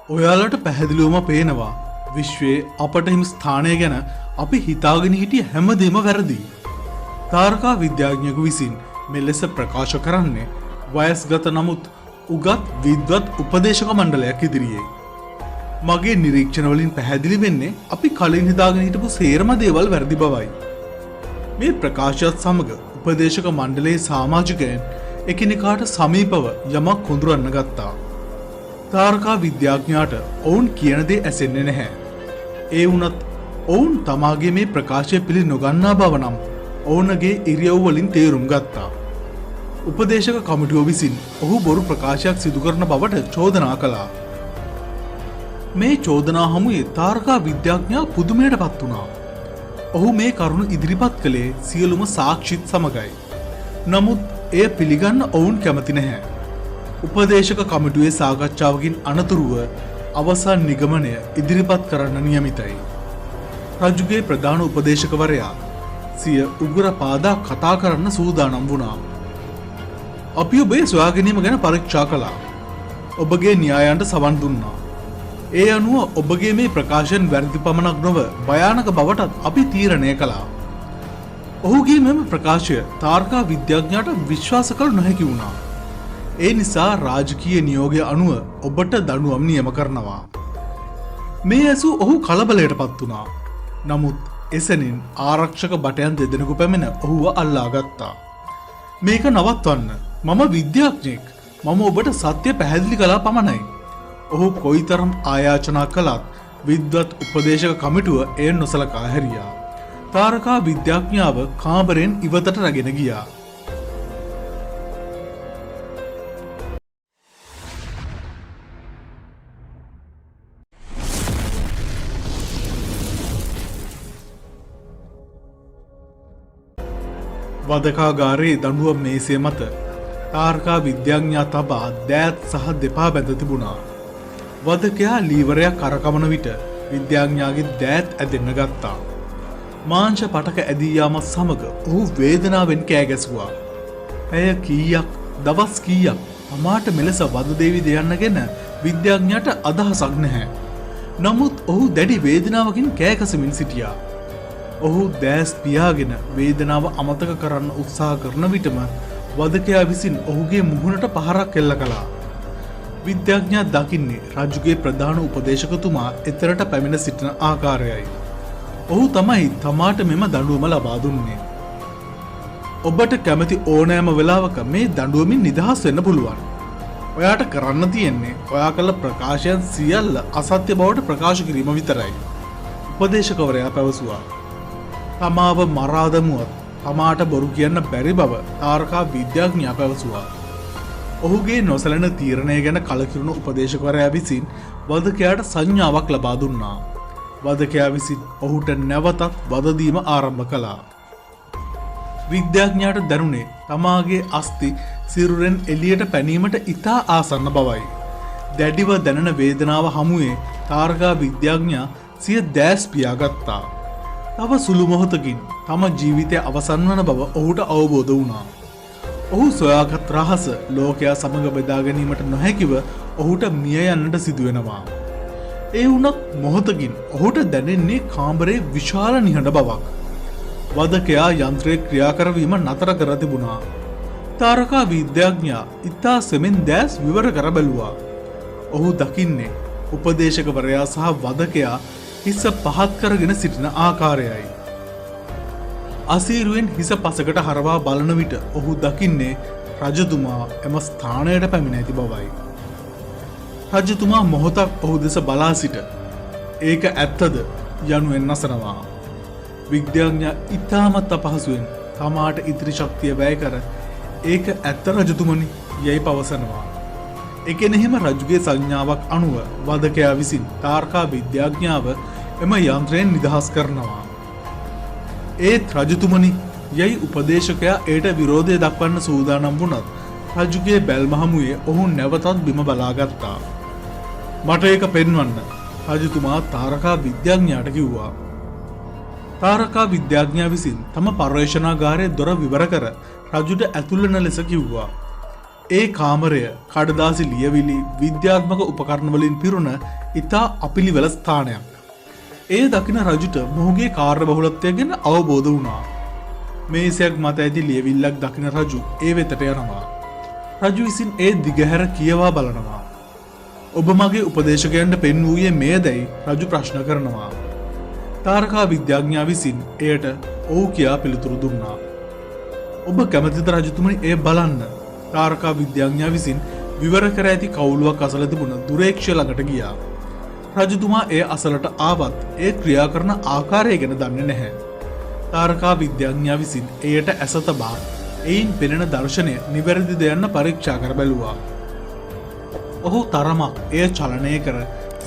ඔයාලට පැහැදිලිවම පේනවා විශ්වයේ අපට හිමි ස්ථානය ගැන අපි හිතාගෙන හිටිය හැමදේම වැරදි. තාරකා විද්‍යාඥයෙකු විසින් මෙලෙස ප්‍රකාශ කරන්නේ වයස්ගත නමුත් උගත් විද්වත් උපදේශක මණ්ඩලයක් ඉදිරියේ. මගේ නිරීක්ෂණ වලින් පැහැදිලි වෙන්නේ අපි කලින් හිතාගෙන හිටපු සේරම දේවල් වැරදි බවයි. මේ ප්‍රකාශයත් සමග උපදේශක මණ්ඩලයේ සමාජිකයන් එකිනෙකාට සමීපව යමක් කොඳුරන්න ගත්තා. තාරකා විද්‍යාඥයාට ඔවුන් කියන දේ ඇසෙන්නේ නැහැ. ඒ වුණත් ඔවුන් තමාගේ මේ ප්‍රකාශය පිළි නොගන්නා බව නම් ඔවුන්ගේ ඉරියව් වලින් තේරුම් ගත්තා. උපදේශක කමිටුව විසින් ඔහු බොරු ප්‍රකාශයක් සිදු කරන බවට චෝදනා කළා. මේ චෝදනා හමුවේ තාරකා විද්‍යාඥයා පුදුමයට පත් වුණා. ඔහු මේ කරුණ ඉදිරිපත් කළේ සියලුම සාක්ෂිත් සමගයි. නමුත් එය පිළිගන්න ඔවුන් කැමති නැහැ. උපදේශක කමිටුවේ සාකච්ඡාවකින් අනතුරුව අවසන් නිගමනය ඉදිරිපත් කරන්න නියමිතයි. රජුගේ ප්‍රධාන උපදේශකවරයා සිය උගුර පාදා කතා කරන්න සූදානම් වුණා. අපි ඔබේ සොයා ගැනීම ගැන පරීක්ෂා කළා. ඔබගේ න්‍යායයන්ට සවන් දුන්නා. ඒ අනුව ඔබගේ මේ ප්‍රකාශන වැරදි පමණක් නොව භයානක බවටත් අපි තීරණය කළා. ඔහුගේ මෙම ප්‍රකාශය තාරකා විද්‍යාඥයාට විශ්වාස කළ නොහැකි වුණා. ඒ නිසා රාජකීය නියෝගය අනුව ඔබට දඬුවම් නියම කරනවා. මේ ඇසූ ඔහු කලබලයට පත් වුණා. නමුත් එසැනින් ආරක්ෂක බටයන් දෙදෙනෙකු පැමිණ ඔහුව අල්ලා ගත්තා. මේක නවත්වන්න. මම විද්‍යාඥයෙක්. මම ඔබට සත්‍ය පැහැදිලි කළා පමණයි. ඔහු කොයිතරම් ආයාචනා කළත් විද්වත් උපදේශක කමිටුව එය නොසලකා හැරියා. තාරකා විද්‍යාඥයාව කාමරයෙන් ඉවතට රැගෙන ගියා. වදකාගාරයේ දඬුවම් මේසය මත තාරකා විද්‍යාඥයා තබා දෑත් සහ දෙපා බැඳ තිබුණා. වදකයා ලීවරයක් කරකවන විට විද්‍යාඥයාගේ දෑත් ඇදෙන්න ගත්තා. මාංශ පටක ඇදී යාමත් සමග ඔහු වේදනාවෙන් කෑ ගැසුවා. පැය කීයක් දවස් කීයක් තමාට මෙලෙස වද දේවිද යන්න ගැන විද්‍යාඥයාට අදහසක් නැහැ. නමුත් ඔහු දැඩි වේදනාවකින් කෑ ගසමින් සිටියා. ඔහු දෑස් පියාගෙන වේදනාව අමතක කරන්න උත්සාහ කරන විටම වදකයා විසින් ඔහුගේ මුහුණට පහරක් එල්ල කළා. විද්‍යාඥයා දකින්නේ රජුගේ ප්‍රධාන උපදේශකතුමා එතරට පැමිණ සිටින ආකාරයයි. ඔහු තමයි තමාට මෙම දඬුවම ලබා දුන්නේ. ඔබට කැමති ඕනෑම වෙලාවක මේ දඬුවමින් නිදහස් වෙන්න පුළුවන්. ඔයාට කරන්න තියෙන්නේ ඔයා කළ ප්‍රකාශයන් සියල්ල අසත්‍ය බවට ප්‍රකාශ කිරීම විතරයි. උපදේශකවරයා පැවසුවා. තමාව මරා දමුවත් තමාට බොරු කියන්න බැරි බව තාරකා විද්‍යාඥයා පැවසුවා. ඔහුගේ නොසැලෙන තීරණය ගැන කලකිරුණු උපදේශකවරයා විසින් වදකයාට සංඥාවක් ලබා දුන්නා. වදකයා විසින් ඔහුට නැවතත් වදදීම ආරම්භ කළා. විද්‍යාඥයාට දැනුනේ තමාගේ අස්ථි සිරුරෙන් එළියට පැනීමට ඉතා ආසන්න බවයි. දැඩිව දැනෙන වේදනාව හමුවේ තාරකා විද්‍යාඥයා සිය දෑස් පියාගත්තා. තව සුළු මොහොතකින් තම ජීවිතය අවසන් වන බව ඔහුට අවබෝධ වුණා. ඔහු සොයාගත් රහස ලෝකයා සමග බෙදා ගැනීමට නොහැකිව ඔහුට මිය යන්නට සිදුවෙනවා. ඒ වුණත් මොහොතකින් ඔහුට දැනෙන්නේ කාමරයේ විශාල නිහඬ බවක්. වදකයා යන්ත්‍රයේ ක්‍රියා කරවීම නතර කර තිබුණා. තාරකා විද්‍යාඥයා ඉතා සෙමින් දෑස් විවර කර බැලුවා. ඔහු දකින්නේ උපදේශකවරයා සහ වදකයා හිස පහත් කරගෙන සිටින ආකාරයයි. අසීරුවෙන් හිස පසකට හරවා බලන විට ඔහු දකින්නේ රජතුමා එම ස්ථානයට පැමිණ ඇති බවයි. රජතුමා මොහොතක් ඔහු දෙස බලා සිට ඒක ඇත්තද යනුවෙන් අසනවා. විද්‍යාඥයා ඉතාමත් අපහසුවෙන් තමාට ඉතිරි ශක්තිය වැය කර ඒක ඇත්ත රජතුමනි යයි පවසනවා. එකෙනෙහිම රජුගේ සංඥාවක් අනුව වදකයා විසින් තාරකා විද්‍යාඥාව එම යන්ත්‍රයෙන් නිදහස් කරනවා. ඒත් රජතුමනි යයි උපදේශකයා එයට විරෝධය දක්වන්න සූදානම් වුණත් රජුගේ බැල්ම හමුවේ ඔහු නැවතත් බිම බලාගත්තා. මට ඒක පෙන්වන්න රජතුමා තාරකා විද්‍යාඥයාට කිව්වා. තාරකා විද්‍යාඥයා විසින් තම පර්යේෂණාගාරයේ දොර විවර කර රජුට ඇතුළු වෙන ලෙස කිව්වා. ඒ කාමරය කඩදාසි ලියවිලි විද්‍යාත්මක උපකරණ වලින් පිරුණ ඉතා අපිලිවෙල ස්ථානයක්. ඒ දකින රජුට මොහුගේ කාර්යබහුලත්වය ගැන අවබෝධ වුණා. මේසයක් මත ඇති ලියවිල්ලක් දකින රජු ඒ වෙතට යනවා. රජු විසින් ඒ දිගහැර කියවා බලනවා. ඔබ මගේ උපදේශකයන්ට පෙන්වූයේ මේදැයි රජු ප්‍රශ්න කරනවා. තාරකා විද්‍යාඥයා විසින් එයට ඔව් කියා පිළිතුරු දුන්නා. ඔබ කැමතිද රජතුමනි එය බලන්න? තාරකා විද්‍යාඥයා විසින් විවර කර ඇති කවුළුවක් අසල තිබුණ දුරේක්ෂය ළඟට ගියා. රජතුමා එය අසලට ආවත් ඒ ක්‍රියා කරන ආකාරය ගැන දන්නේ නැහැ. තාරකා විද්‍යාඥයා විසින් එයට ඇස තබා එයින් පෙනෙන දර්ශනය නිවැරදිද යන්න පරීක්ෂා කර බැලුවා. ඔහු තරමක් එය චලනය කර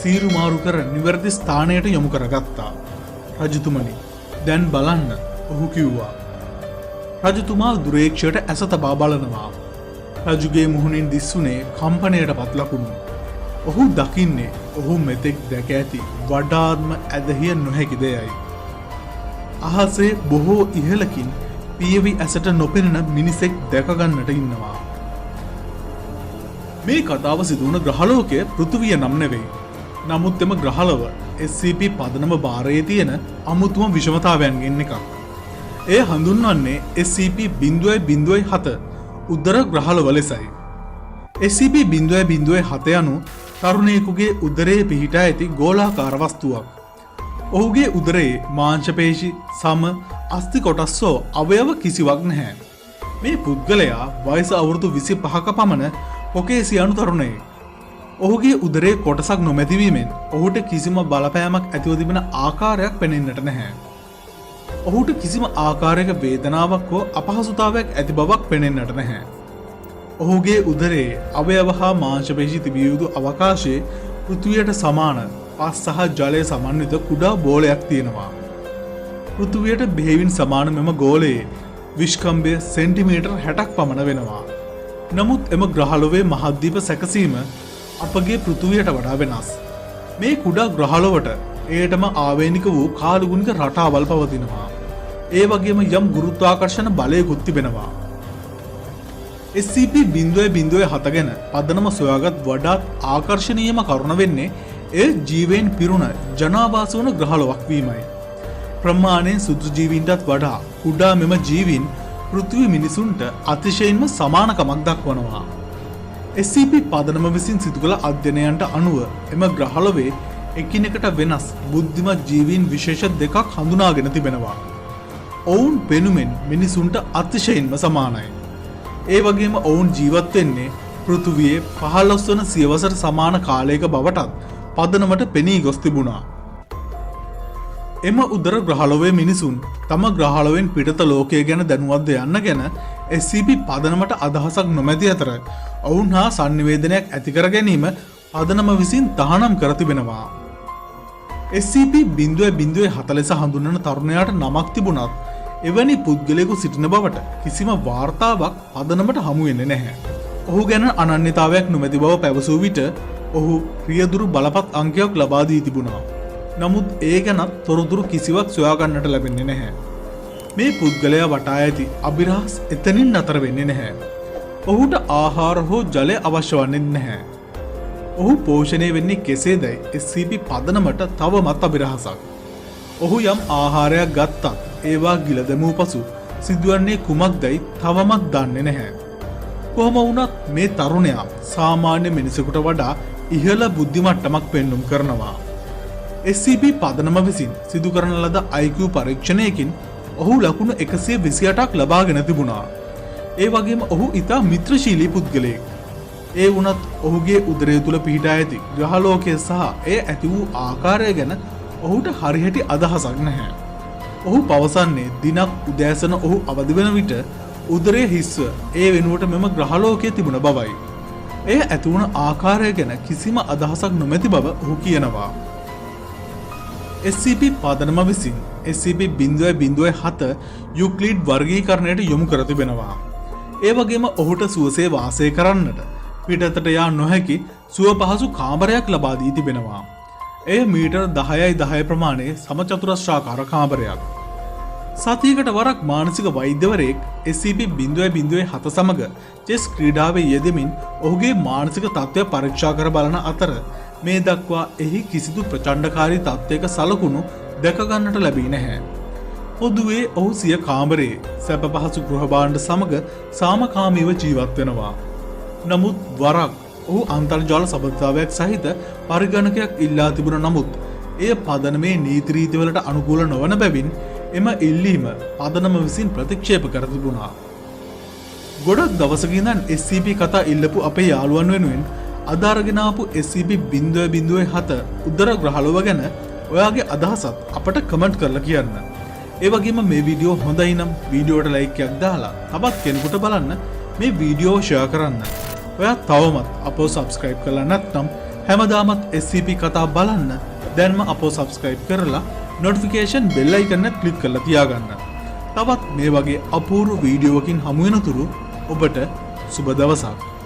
සීරු මාරු කර නිවැරදි ස්ථානයට යොමු කරගත්තා. රජතුමනි දැන් බලන්න ඔහු කිව්වා. රජතුමා දුරේක්ෂයට ඇස තබා බලනවා. රජුගේ මුහුණින් දිස්සුනේ කම්පනයට පත් ලකුණු. ඔහු දකින්නේ ඔහු මෙතෙක් දැක ඇති වඩාත්ම ඇදහිය නොහැකි දෙයයි. අහසේ බොහෝ ඉහළකින් පියවි ඇසට නොපෙනෙන මිනිසෙක් දැකගන්නට ඉන්නවා. මේ කතාව සිදුවන ග්‍රහලෝකය පෘථිවිය නම් නෙවෙයි. නමුත් එම ග්‍රහලව SCP පදනම භාරයේ තියෙන අමුතුම විෂමතාවයන්ගෙන් එකක්. එය හඳුන්වන්නේ SCP-0.07 උදර ග්‍රහලව ලෙසයි. SCP-0.07 යනු තරුණයෙකුගේ උදරයේ පිහිටා ඇති ගෝලාකාර වස්තුවක්. ඔහුගේ උදරයේ මාංශපේශි සම අස්ථි කොටස් හෝ අවයව කිසිවක් නැහැ. මේ පුද්ගලයා වයස අවුරුදු 25ක පමණ කොකේසියානු තරුණයෙක්. ඔහුගේ උදරයේ කොටසක් නොමැතිවීමෙන් ඔහුට කිසිම බලපෑමක් ඇතිව තිබෙන ආකාරයක් පෙනෙන්නට නැහැ. ඔහුට කිසිම ආකාරයක වේදනාවක් හෝ අපහසුතාවයක් ඇති බවක් පෙනෙන්නට නැහැ. ඔහුගේ උදරයේ අවයව හා මාංශපේශි තිබිය යුතු අවකාශයේ පෘථිවියට සමාන පස් සහ ජලය සමන්විත කුඩා බෝලයක් තියෙනවා. පෘථිවියට බෙහෙවින් සමාන මෙම ගෝලයේ විශ්කම්භය සෙන්ටිමීටර් 60ක් පමණ වෙනවා. නමුත් එම ග්‍රහලොවේ මහද්වීප සැකසීම අපගේ පෘථිවියට වඩා වෙනස්. මේ කුඩා ග්‍රහලොවට එයටම ආවේනික වූ කාලගුණික රටාවල් පවතිනවා. ඒ වගේම යම් ගුරුත්වාකර්ෂණ බලයකුත් තිබෙනවා. SCP-0.07 ගැන පදනම සොයාගත් වඩාත් ආකර්ශනීයම කරුණ වෙන්නේ එය ජීවයෙන් පිරුණ ජනාවාස වන ග්‍රහලොවක් වීමයි. ප්‍රමාණයෙන් සුදු ජීවීන්ටත් වඩා කුඩා මෙම ජීවීන් පෘථිවි මිනිසුන්ට අතිශයින්ම සමානකමක් දක්වනවා. SCP පදනම විසින් සිදු කළ අධ්‍යයනයන්ට අනුව එම ග්‍රහලොවේ එකිනෙකට වෙනස් බුද්ධිමත් ජීවීන් විශේෂ දෙකක් හඳුනාගෙන තිබෙනවා. ඔවුන් පෙනුමෙන් මිනිසුන්ට අතිශයින්ම සමානයි. ඒ වගේම ඔවුන් ජීවත් වෙන්නේ පෘථිවියේ 15 වන සියවසට සමාන කාලයක බවටත් පදනමට පෙනී ගොස් තිබුණා. එම උදර ග්‍රහලොවේ මිනිසුන් තම ග්‍රහලොවෙන් පිටත ලෝකය ගැන දැනුවත්ද යන්න ගැන SCP පදනමට අදහසක් නොමැති අතර ඔවුන් හා සංනිවේදනයක් ඇති කර ගැනීම පදනම විසින් තහනම් කර තිබෙනවා. SCP-0.07 ලෙස හඳුන්වන තරුණයාට නමක් තිබුණත් එවැනි පුද්ගලයෙකු සිටින බවට කිසිම වාර්තාවක් පදනමට හමු වෙන්නේ නැහැ. ඔහු ගැන අනන්‍යතාවයක් නොමැති බව පැවසූ විට ඔහු රියදුරු බලපත් අංකයක් ලබා දී තිබුණා. නමුත් ඒ ගැනත් තොරතුරු කිසිවක් සොයාගන්නට ලැබෙන්නේ නැහැ. මේ පුද්ගලයා වටා ඇති අභිරහස් එතනින් නතර වෙන්නේ නැහැ. ඔහුට ආහාර හෝ ජලය අවශ්‍ය වන්නේ නැහැ. ඔහු පෝෂණය වෙන්නේ කෙසේදයි SCP පදනමට තවමත් අභිරහසක්. ඔහු යම් ආහාරයක් ගත්තත් ඒවා ගිල දැමූ පසු සිදුවන්නේ කුමක්දයි තවමත් දන්නේ නැහැ. කොහොම වුණත් මේ තරුණයා සාමාන්‍ය මිනිසෙකුට වඩා ඉහළ බුද්ධි මට්ටමක් පෙන්눔 කරනවා. SCP පදනම විසින් සිදු කරන ලද IQ පරීක්ෂණයකින් ඔහු ලකුණු 128ක් ලබාගෙන තිබුණා. ඒ වගේම ඔහු ඉතා මිත්‍රශීලී පුද්ගලයෙක්. ඒ වුණත් ඔහුගේ උදරය තුල පිහිටා ඇති ග්‍රහලෝකය සහ එය ඇති වූ ආකාරය ගැන ඔහුට හරිහැටි අදහසක් නැහැ. ඔහු පවසන්නේ දිනක් උදෑසන ඔහු අවදි වෙන විට උදරය හිස්ව ඒ වෙනුවට මෙම ග්‍රහලෝකයේ තිබුණ බවයි. එය ඇති වුණ ආකාරය ගැන කිසිම අදහසක් නොමැති බව ඔහු කියනවා. SCP පදනම විසින් SCP-0.07 යුක්ලිඩ් වර්ගීකරණයට යොමු කර තිබෙනවා. ඒ වගේම ඔහුට සුවසේ වාසය කරන්නට පිටතට යා නොහැකි සුව පහසු කාමරයක් ලබා දී තිබෙනවා. එය මීටර් 10x10 ප්‍රමාණයේ සමචතුරස්‍රාකාර කාමරයක්. සතියකට වරක් මානසික වෛද්‍යවරයෙක් SCP-0.07 සමග චෙස් ක්‍රීඩාවේ යෙදෙමින් ඔහුගේ මානසික තත්ත්වය පරීක්ෂා කර බලන අතර මේ දක්වා එහි කිසිදු ප්‍රචණ්ඩකාරී තත්ත්වයක සලකුණු දැකගන්නට ලැබී නැහැ. පොදුවේ ඔහු සිය කාමරයේ සැප පහසු ගෘහ භාණ්ඩ සමග සාමකාමීව ජීවත් වෙනවා. නමුත් වරක් ඔහු අන්තර්ජාල සබඳතාවයක් සහිත පරිගණකයක් ඉල්ලා තිබුණ නමුත් එය පදනමේ නීති රීතිවලට අනුකූල නොවන බැවින් එම ඉල්ලීම පදනම විසින් ප්‍රතික්ෂේප කර තිබුණා. ගොඩක් දවසක ඉඳන් SCP කතා ඉල්ලපු අපේ යාළුවන් වෙනුවෙන් අද අරගෙන ආපු SCP-0.07 උද්දර ග්‍රහලෝව ගැන ඔයාගේ අදහසත් අපට කමෙන්ට් කරලා කියන්න. ඒ වගේම මේ වීඩියෝ හොඳයි නම් වීඩියෝට ලයික් එකක් දාලා තවත් කෙනෙකුට බලන්න මේ වීඩියෝ ෂෙයා කරන්න. ඔයා තවමත් අපව සබ්ස්ක්‍රයිබ් කරලා නැත්නම් හැමදාමත් SCP කතා බලන්න දැන්ම අපව සබ්ස්ක්‍රයිබ් කරලා නොටිෆිකේෂන් බෙල් අයිකන් එක ක්ලික් කරලා තියාගන්න. තවත් මේ වගේ අපූර්ව වීඩියෝවකින් හමු වෙනතුරු ඔබට සුබ දවසක්.